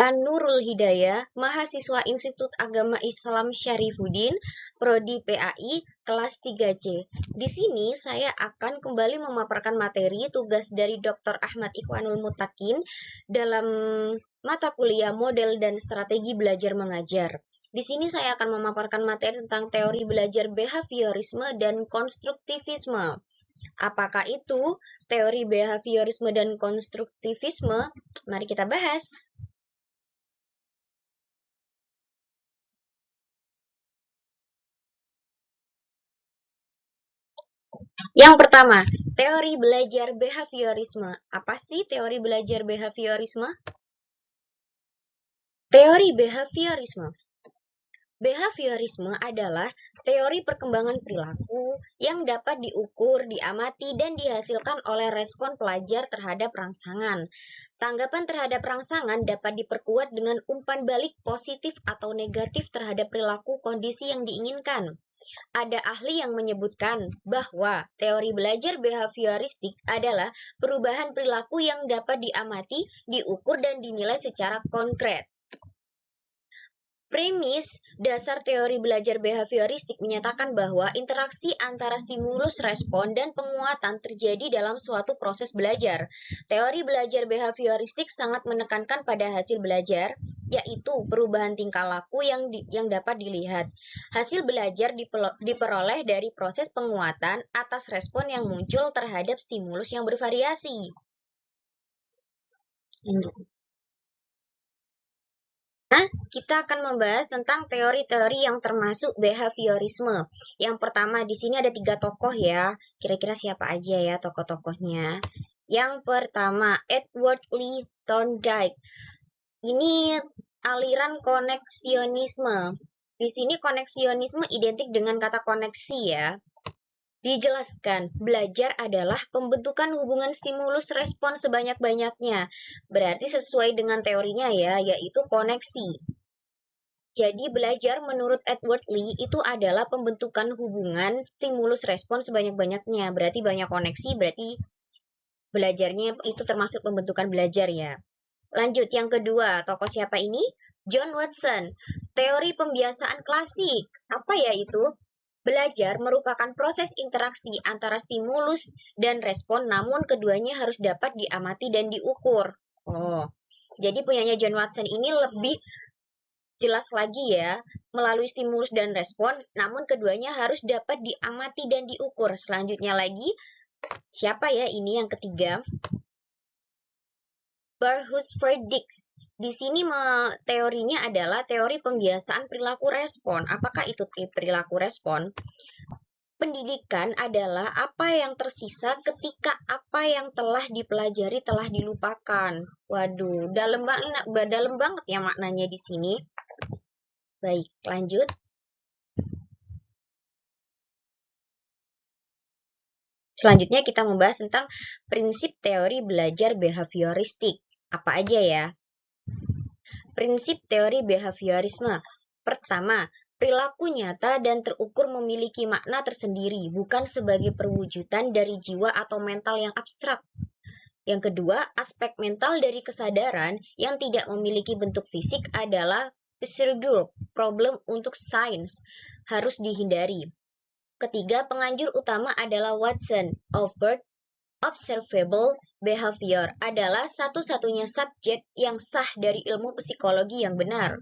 Nurul Hidayah, mahasiswa Institut Agama Islam Syarifuddin, Prodi PAI, kelas 3C. Di sini saya akan kembali memaparkan materi tugas dari Dr. Ahmad Ikhwanul Mutakin dalam mata kuliah model dan strategi belajar mengajar. Di sini saya akan memaparkan materi tentang teori belajar behaviorisme dan konstruktivisme. Apakah itu teori behaviorisme dan konstruktivisme? Mari kita bahas. Yang pertama, teori belajar behaviorisme. Apa sih teori belajar behaviorisme? Teori behaviorisme. Behaviorisme adalah teori perkembangan perilaku yang dapat diukur, diamati, dan dihasilkan oleh respon pelajar terhadap rangsangan. Tanggapan terhadap rangsangan dapat diperkuat dengan umpan balik positif atau negatif terhadap perilaku kondisi yang diinginkan. Ada ahli yang menyebutkan bahwa teori belajar behavioristik adalah perubahan perilaku yang dapat diamati, diukur, dan dinilai secara konkret. Premis dasar teori belajar behavioristik menyatakan bahwa interaksi antara stimulus respon dan penguatan terjadi dalam suatu proses belajar. Teori belajar behavioristik sangat menekankan pada hasil belajar, yaitu perubahan tingkah laku yang dapat dilihat. Hasil belajar diperoleh dari proses penguatan atas respon yang muncul terhadap stimulus yang bervariasi. Lanjut. Kita akan membahas tentang teori-teori yang termasuk behaviorisme. Yang pertama, di sini ada 3 tokoh ya. Kira-kira siapa aja ya tokoh-tokohnya? Yang pertama, Edward Lee Thorndike. Ini aliran koneksionisme. Di sini koneksionisme identik dengan kata koneksi ya. Dijelaskan, belajar adalah pembentukan hubungan stimulus respon sebanyak-banyaknya. Berarti sesuai dengan teorinya ya, yaitu koneksi. Jadi belajar menurut Edward Lee itu adalah pembentukan hubungan stimulus respon sebanyak-banyaknya. Berarti banyak koneksi, berarti belajarnya itu termasuk pembentukan belajar ya. Lanjut, yang kedua, tokoh siapa ini? John Watson. Teori pembiasaan klasik. Apa ya itu? Belajar merupakan proses interaksi antara stimulus dan respon, namun keduanya harus dapat diamati dan diukur. Oh, jadi punyanya John Watson ini lebih jelas lagi ya, melalui stimulus dan respon, namun keduanya harus dapat diamati dan diukur. Selanjutnya lagi, siapa ya ini yang ketiga? Barhus-Fredriks. Di sini teorinya adalah teori pembiasaan perilaku respon. Apakah itu perilaku respon? Pendidikan adalah apa yang tersisa ketika apa yang telah dipelajari telah dilupakan. Waduh, dalam banget ya maknanya di sini. Baik, lanjut. Selanjutnya kita membahas tentang prinsip teori belajar behavioristik. Apa aja ya? Prinsip teori behaviorisme. Pertama, perilaku nyata dan terukur memiliki makna tersendiri, bukan sebagai perwujudan dari jiwa atau mental yang abstrak. Yang kedua, aspek mental dari kesadaran yang tidak memiliki bentuk fisik adalah prosedur problem untuk sains, harus dihindari. Ketiga, penganjur utama adalah Watson. Overt observable behavior adalah satu-satunya subjek yang sah dari ilmu psikologi yang benar.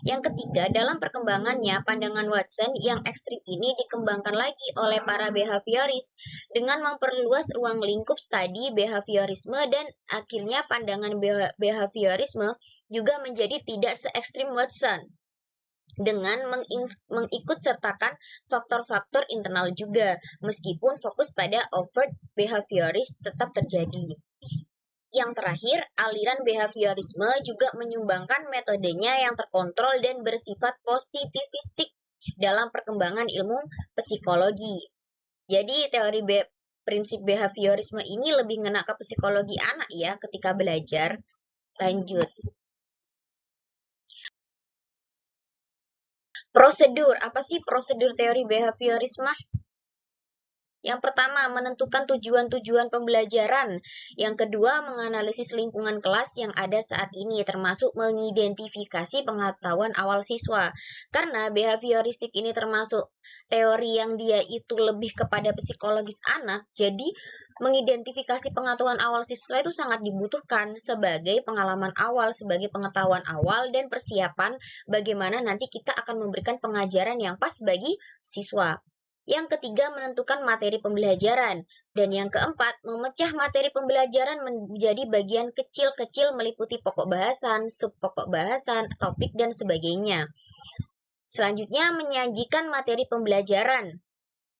Yang ketiga, dalam perkembangannya, pandangan Watson yang ekstrim ini dikembangkan lagi oleh para behavioris dengan memperluas ruang lingkup studi behaviorisme dan akhirnya pandangan behaviorisme juga menjadi tidak se-ekstrim Watson dengan mengikutsertakan faktor-faktor internal juga, meskipun fokus pada overt behavioris tetap terjadi. Yang terakhir, aliran behaviorisme juga menyumbangkan metodenya yang terkontrol dan bersifat positivistik dalam perkembangan ilmu psikologi. Jadi teori prinsip behaviorisme ini lebih ngena ke psikologi anak ya ketika belajar. Lanjut. Prosedur, apa sih prosedur teori behaviorisme? Yang pertama, menentukan tujuan-tujuan pembelajaran. Yang kedua, menganalisis lingkungan kelas yang ada saat ini, termasuk mengidentifikasi pengetahuan awal siswa. Karena behavioristik ini termasuk teori yang dia itu lebih kepada psikologis anak, jadi mengidentifikasi pengetahuan awal siswa itu sangat dibutuhkan sebagai pengalaman awal, sebagai pengetahuan awal, dan persiapan bagaimana nanti kita akan memberikan pengajaran yang pas bagi siswa. Yang ketiga, menentukan materi pembelajaran. Dan yang keempat, memecah materi pembelajaran menjadi bagian kecil-kecil meliputi pokok bahasan, subpokok bahasan, topik, dan sebagainya. Selanjutnya, menyajikan materi pembelajaran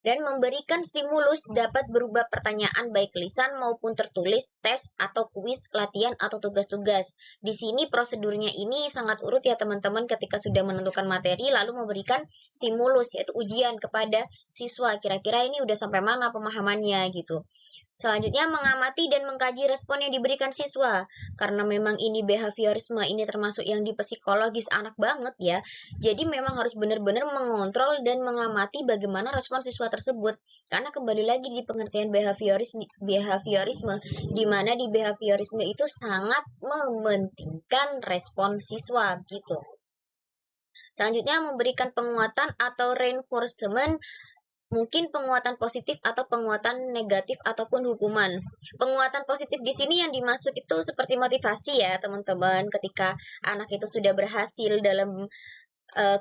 dan memberikan stimulus dapat berupa pertanyaan baik lisan maupun tertulis, tes atau kuis, latihan atau tugas-tugas. Di sini prosedurnya ini sangat urut ya teman-teman, ketika sudah menentukan materi lalu memberikan stimulus yaitu ujian kepada siswa. Kira-kira ini udah sampai mana pemahamannya gitu. Selanjutnya, mengamati dan mengkaji respon yang diberikan siswa. Karena memang ini behaviorisme, ini termasuk yang di psikologis anak banget ya. Jadi memang harus benar-benar mengontrol dan mengamati bagaimana respon siswa tersebut. Karena kembali lagi di pengertian behaviorisme, di mana di behaviorisme itu sangat mementingkan respon siswa gitu. Selanjutnya, memberikan penguatan atau reinforcement, mungkin penguatan positif atau penguatan negatif ataupun hukuman. Penguatan positif di sini yang dimaksud itu seperti motivasi ya teman-teman, ketika anak itu sudah berhasil dalam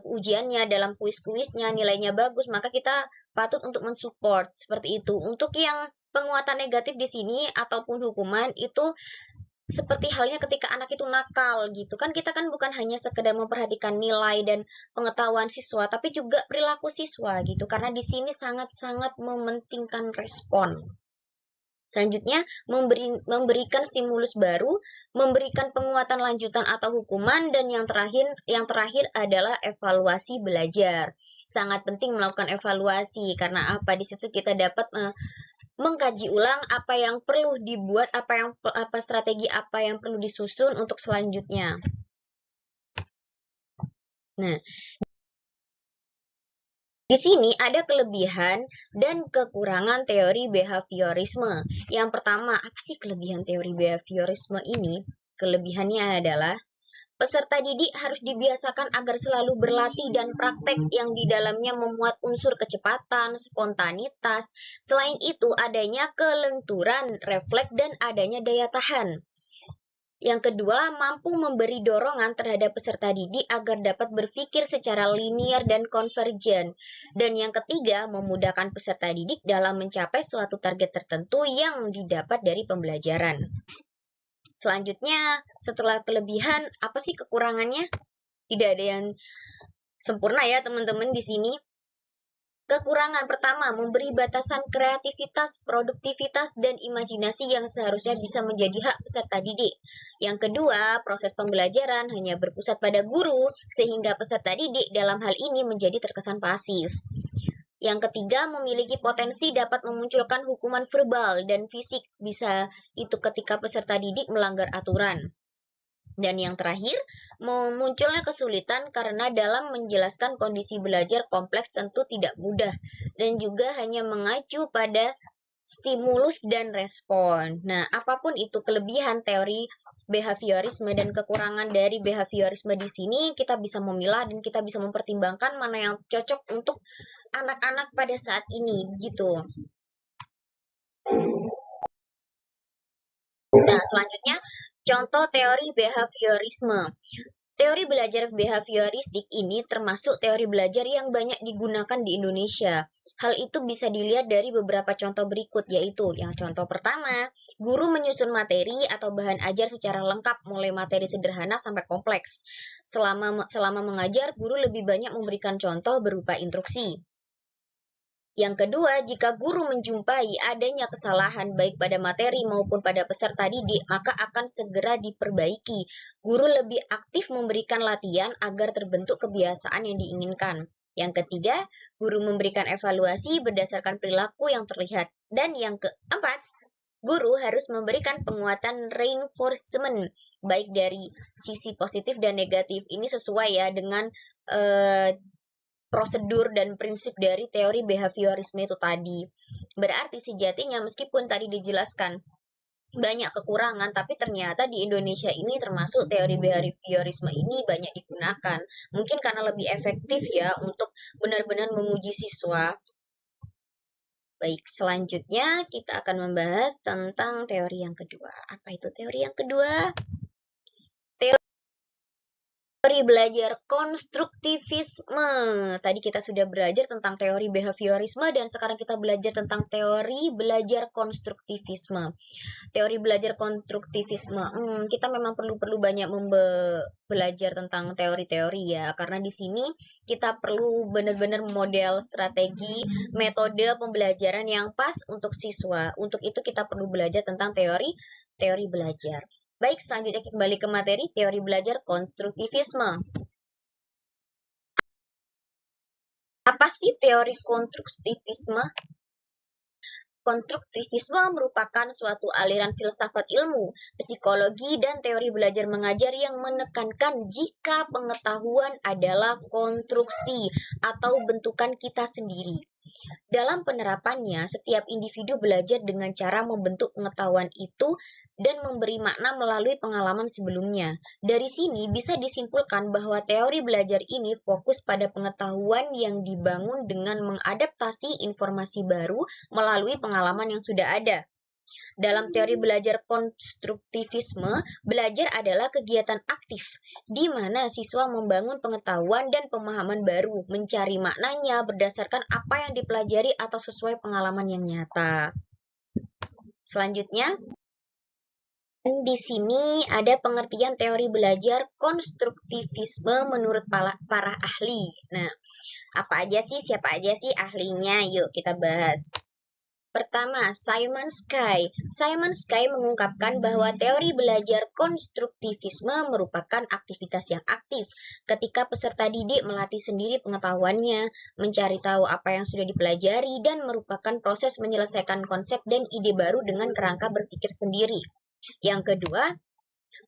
ujiannya, dalam kuis-kuisnya, nilainya bagus, maka kita patut untuk mensupport seperti itu. Untuk yang penguatan negatif di sini ataupun hukuman itu seperti halnya ketika anak itu nakal gitu kan, kita kan bukan hanya sekedar memperhatikan nilai dan pengetahuan siswa, tapi juga perilaku siswa gitu, karena di sini sangat-sangat mementingkan respon. Selanjutnya, memberikan stimulus baru, memberikan penguatan lanjutan atau hukuman, dan yang terakhir adalah evaluasi belajar. Sangat penting melakukan evaluasi karena apa? Di situ kita dapat mengkaji ulang apa yang perlu dibuat, apa strategi apa yang perlu disusun untuk selanjutnya. Nah, di sini ada kelebihan dan kekurangan teori behaviorisme. Yang pertama, apa sih kelebihan teori behaviorisme ini? Kelebihannya adalah peserta didik harus dibiasakan agar selalu berlatih dan praktek yang di dalamnya memuat unsur kecepatan, spontanitas. Selain itu, adanya kelenturan, refleks, dan adanya daya tahan. Yang kedua, mampu memberi dorongan terhadap peserta didik agar dapat berpikir secara linier dan konvergen. Dan yang ketiga, memudahkan peserta didik dalam mencapai suatu target tertentu yang didapat dari pembelajaran. Selanjutnya, setelah kelebihan, apa sih kekurangannya? Tidak ada yang sempurna ya teman-teman di sini. Kekurangan pertama, memberi batasan kreativitas, produktivitas, dan imajinasi yang seharusnya bisa menjadi hak peserta didik. Yang kedua, proses pembelajaran hanya berpusat pada guru, sehingga peserta didik dalam hal ini menjadi terkesan pasif. Yang ketiga, memiliki potensi dapat memunculkan hukuman verbal dan fisik, bisa itu ketika peserta didik melanggar aturan. Dan yang terakhir, munculnya kesulitan karena dalam menjelaskan kondisi belajar kompleks tentu tidak mudah dan juga hanya mengacu pada stimulus dan respon. Nah, apapun itu kelebihan teori behaviorisme dan kekurangan dari behaviorisme di sini, kita bisa memilah dan kita bisa mempertimbangkan mana yang cocok untuk anak-anak pada saat ini gitu. Nah, selanjutnya contoh teori behaviorisme. Teori belajar behavioristik ini termasuk teori belajar yang banyak digunakan di Indonesia. Hal itu bisa dilihat dari beberapa contoh berikut, yaitu yang contoh pertama, guru menyusun materi atau bahan ajar secara lengkap mulai materi sederhana sampai kompleks. Selama mengajar, guru lebih banyak memberikan contoh berupa instruksi. Yang kedua, jika guru menjumpai adanya kesalahan baik pada materi maupun pada peserta didik, maka akan segera diperbaiki. Guru lebih aktif memberikan latihan agar terbentuk kebiasaan yang diinginkan. Yang ketiga, guru memberikan evaluasi berdasarkan perilaku yang terlihat. Dan yang keempat, guru harus memberikan penguatan reinforcement, baik dari sisi positif dan negatif. Ini sesuai ya dengan prosedur dan prinsip dari teori behaviorisme itu tadi. Berarti sejatinya meskipun tadi dijelaskan banyak kekurangan, tapi ternyata di Indonesia ini termasuk teori behaviorisme ini banyak digunakan. Mungkin karena lebih efektif ya untuk benar-benar menguji siswa. Baik, selanjutnya kita akan membahas tentang teori yang kedua. Apa itu teori yang kedua? Teori belajar konstruktivisme. Tadi kita sudah belajar tentang teori behaviorisme dan sekarang kita belajar tentang teori belajar konstruktivisme. Teori belajar konstruktivisme. Kita memang perlu banyak belajar tentang teori-teori ya, karena di sini kita perlu benar-benar model strategi, metode pembelajaran yang pas untuk siswa. Untuk itu kita perlu belajar tentang teori belajar. Baik, selanjutnya kembali ke materi teori belajar konstruktivisme. Apa sih teori konstruktivisme? Konstruktivisme merupakan suatu aliran filsafat ilmu, psikologi, dan teori belajar mengajar yang menekankan jika pengetahuan adalah konstruksi atau bentukan kita sendiri. Dalam penerapannya, setiap individu belajar dengan cara membentuk pengetahuan itu dan memberi makna melalui pengalaman sebelumnya. Dari sini bisa disimpulkan bahwa teori belajar ini fokus pada pengetahuan yang dibangun dengan mengadaptasi informasi baru melalui pengalaman yang sudah ada. Dalam teori belajar konstruktivisme, belajar adalah kegiatan aktif, di mana siswa membangun pengetahuan dan pemahaman baru, mencari maknanya berdasarkan apa yang dipelajari atau sesuai pengalaman yang nyata. Selanjutnya, di sini ada pengertian teori belajar konstruktivisme menurut para ahli. Nah, siapa aja sih ahlinya? Yuk kita bahas. Pertama, Simon Sky. Simon Sky mengungkapkan bahwa teori belajar konstruktivisme merupakan aktivitas yang aktif ketika peserta didik melatih sendiri pengetahuannya, mencari tahu apa yang sudah dipelajari, dan merupakan proses menyelesaikan konsep dan ide baru dengan kerangka berpikir sendiri. Yang kedua,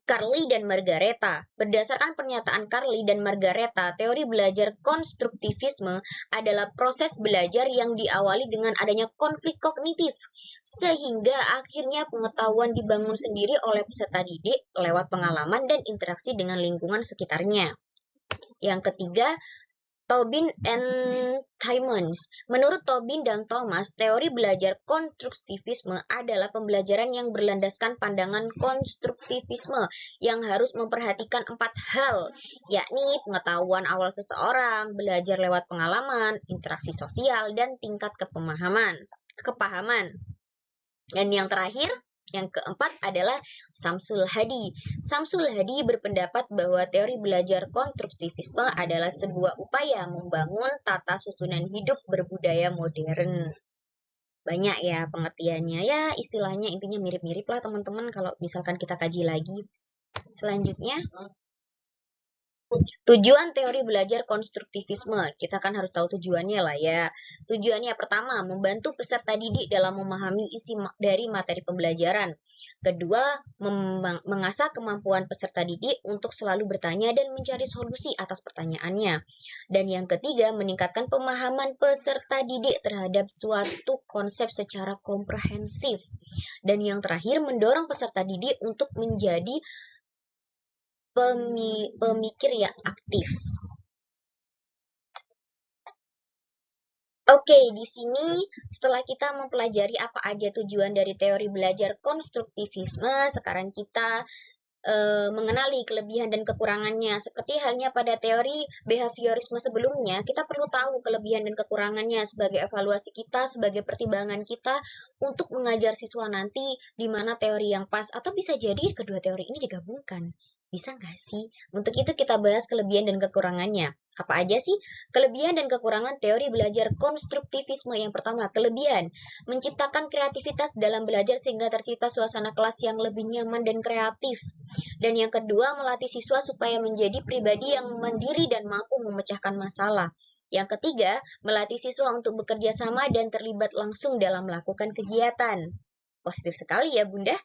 Carly dan Margareta. Berdasarkan pernyataan Carly dan Margareta, teori belajar konstruktivisme adalah proses belajar yang diawali dengan adanya konflik kognitif, sehingga akhirnya pengetahuan dibangun sendiri oleh peserta didik lewat pengalaman dan interaksi dengan lingkungan sekitarnya. Yang ketiga, Tobin and Timmons. Menurut Tobin dan Thomas, teori belajar konstruktivisme adalah pembelajaran yang berlandaskan pandangan konstruktivisme yang harus memperhatikan 4 hal, yakni pengetahuan awal seseorang, belajar lewat pengalaman, interaksi sosial, dan tingkat kepahaman. Dan yang terakhir, yang keempat adalah Samsul Hadi. Samsul Hadi berpendapat bahwa teori belajar konstruktivisme adalah sebuah upaya membangun tata susunan hidup berbudaya modern. Banyak ya pengertiannya, ya istilahnya intinya mirip-mirip lah teman-teman kalau misalkan kita kaji lagi. Selanjutnya, tujuan teori belajar konstruktivisme, kita kan harus tahu tujuannya lah ya. Tujuannya pertama, membantu peserta didik dalam memahami isi dari materi pembelajaran. Kedua, mengasah kemampuan peserta didik untuk selalu bertanya dan mencari solusi atas pertanyaannya. Dan yang ketiga, meningkatkan pemahaman peserta didik terhadap suatu konsep secara komprehensif. Dan yang terakhir, mendorong peserta didik untuk menjadi pemikir yang aktif. Oke, di sini setelah kita mempelajari apa aja tujuan dari teori belajar konstruktivisme, sekarang kita mengenali kelebihan dan kekurangannya. Seperti halnya pada teori behaviorisme sebelumnya, kita perlu tahu kelebihan dan kekurangannya sebagai evaluasi kita, sebagai pertimbangan kita untuk mengajar siswa nanti di mana teori yang pas, atau bisa jadi kedua teori ini digabungkan. Bisa nggak sih? Untuk itu kita bahas kelebihan dan kekurangannya. Apa aja sih kelebihan dan kekurangan teori belajar konstruktivisme? Yang pertama, kelebihan. Menciptakan kreativitas dalam belajar sehingga tercipta suasana kelas yang lebih nyaman dan kreatif. Dan yang kedua, melatih siswa supaya menjadi pribadi yang mandiri dan mampu memecahkan masalah. Yang ketiga, melatih siswa untuk bekerja sama dan terlibat langsung dalam melakukan kegiatan. Positif sekali ya, Bunda.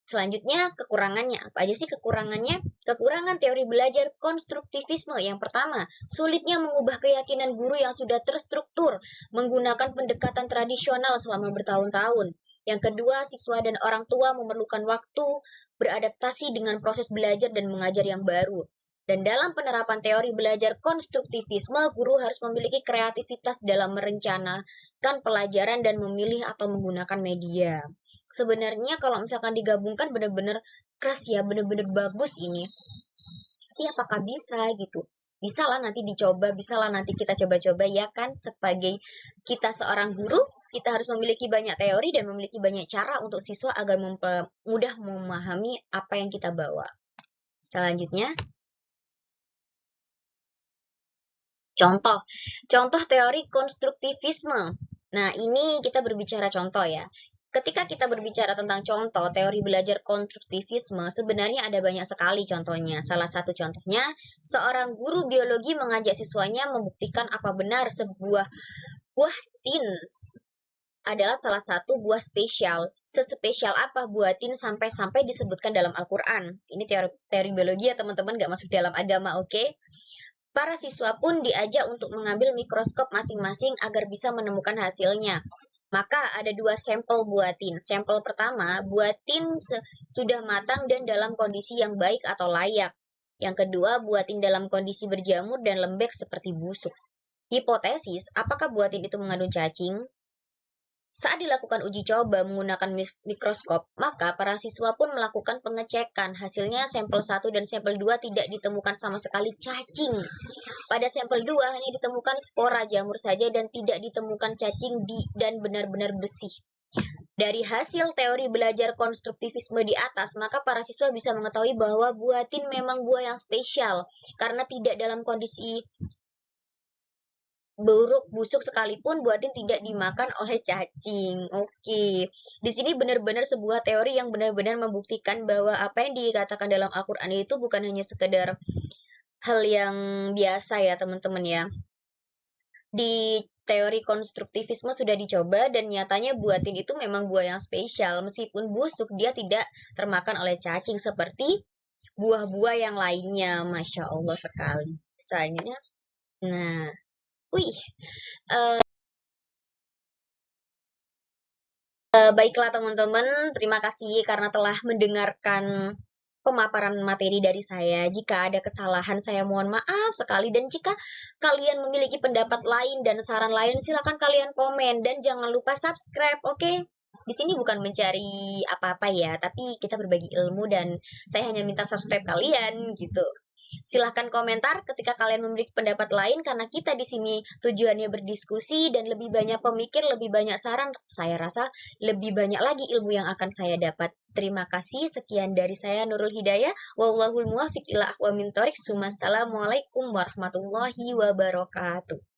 Selanjutnya, kekurangannya. Apa aja sih kekurangannya? Kekurangan teori belajar konstruktivisme. Yang pertama, sulitnya mengubah keyakinan guru yang sudah terstruktur menggunakan pendekatan tradisional selama bertahun-tahun. Yang kedua, siswa dan orang tua memerlukan waktu beradaptasi dengan proses belajar dan mengajar yang baru. Dan dalam penerapan teori belajar konstruktivisme, guru harus memiliki kreativitas dalam merencanakan pelajaran dan memilih atau menggunakan media. Sebenarnya kalau misalkan digabungkan benar-benar keras ya, benar-benar bagus ini. Tapi apakah bisa gitu? Bisa lah nanti dicoba, bisa lah nanti kita coba-coba ya kan. Sebagai kita seorang guru, kita harus memiliki banyak teori dan memiliki banyak cara untuk siswa agar mudah memahami apa yang kita bawa. Selanjutnya, contoh. Contoh teori konstruktivisme. Nah, ini kita berbicara contoh ya. Ketika kita berbicara tentang contoh teori belajar konstruktivisme, sebenarnya ada banyak sekali contohnya. Salah satu contohnya, seorang guru biologi mengajak siswanya membuktikan apa benar sebuah buah tin adalah salah satu buah spesial. Sespesial apa buah tin sampai-sampai disebutkan dalam Al-Quran. Ini teori biologi ya teman-teman, nggak masuk dalam agama, oke? Para siswa pun diajak untuk mengambil mikroskop masing-masing agar bisa menemukan hasilnya. Maka ada dua sampel buah tin. Sampel pertama, buah tin sudah matang dan dalam kondisi yang baik atau layak. Yang kedua, buah tin dalam kondisi berjamur dan lembek seperti busuk. Hipotesis, apakah buah tin itu mengandung cacing? Saat dilakukan uji coba menggunakan mikroskop, maka para siswa pun melakukan pengecekan. Hasilnya sampel 1 dan sampel 2 tidak ditemukan sama sekali cacing. Pada sampel 2 hanya ditemukan spora jamur saja dan tidak ditemukan cacing dan benar-benar bersih. Dari hasil teori belajar konstruktivisme di atas, maka para siswa bisa mengetahui bahwa buah tin memang buah yang spesial karena tidak dalam kondisi buruk busuk sekalipun buah tin tidak dimakan oleh cacing. Oke. Di sini benar-benar sebuah teori yang benar-benar membuktikan bahwa apa yang dikatakan dalam Al-Qur'an itu bukan hanya sekedar hal yang biasa ya, teman-teman ya. Di teori konstruktivisme sudah dicoba dan nyatanya buah tin itu memang buah yang spesial. Meskipun busuk, dia tidak termakan oleh cacing seperti buah-buah yang lainnya. Masya Allah sekali. Misalnya, nah, wih, baiklah teman-teman, terima kasih karena telah mendengarkan pemaparan materi dari saya. Jika ada kesalahan, saya mohon maaf sekali. Dan jika kalian memiliki pendapat lain dan saran lain, silakan kalian komen. Dan jangan lupa subscribe, oke? Di sini bukan mencari apa-apa ya, tapi kita berbagi ilmu dan saya hanya minta subscribe kalian gitu. Silahkan komentar ketika kalian memiliki pendapat lain karena kita di sini tujuannya berdiskusi dan lebih banyak pemikir, lebih banyak saran. Saya rasa lebih banyak lagi ilmu yang akan saya dapat. Terima kasih. Sekian dari saya Nurul Hidayah. Wallahul muwaffiq ila aqwamit thoriq. Wassalamualaikum warahmatullahi wabarakatuh.